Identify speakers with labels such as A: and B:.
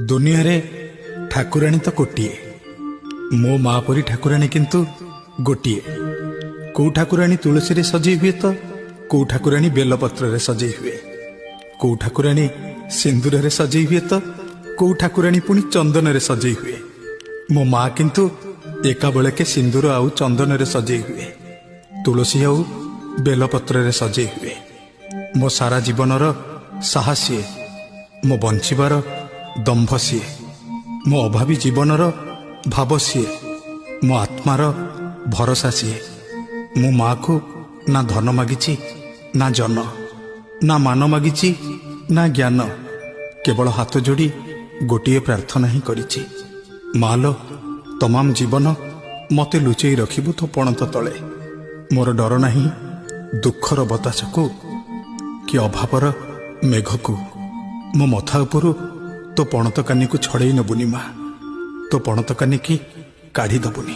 A: दुनिया रे ठाकुराणी तो कोटिए मो माँ परी ठाकुराणी किंतु गोटिए। कौ ठाकुराणी तुलसी रे सजई हुए तो कौ ठाकुराणी बेलपत्र रे सजई हुए, कौ ठाकुराणी सिंदूर रे सजई हुए तो कौ ठाकुराणी पुणी चंदन रे सजई हुए। मो माँ किंतु एका बेले के सिंदूर आउ चंदन रे सजई हुए, तुलसी आउ बेलपत्र रे सजई हुए। मो सारा जीवनर साहसी मो बंचिबार दंभ सीए, मो अभावी जीवनर भाव सीए, मो आत्मार भरोसा सीए। मो माँ को ना धन मागिची ना जन, ना मान मागिची ना ज्ञान, केवल हाथ जोड़ी गोटे प्रार्थना ही करिछि, मालो तमाम जीवन मते लुचेई रखिबु तो पणत तले। मोर डर नहीं दुखर बतास को कि अभावर मेघ को। मो मथा उपरु तो पणत कानी को छड़ेई नबुनी माँ, तो पणत कानी की काढ़ी दबुनी।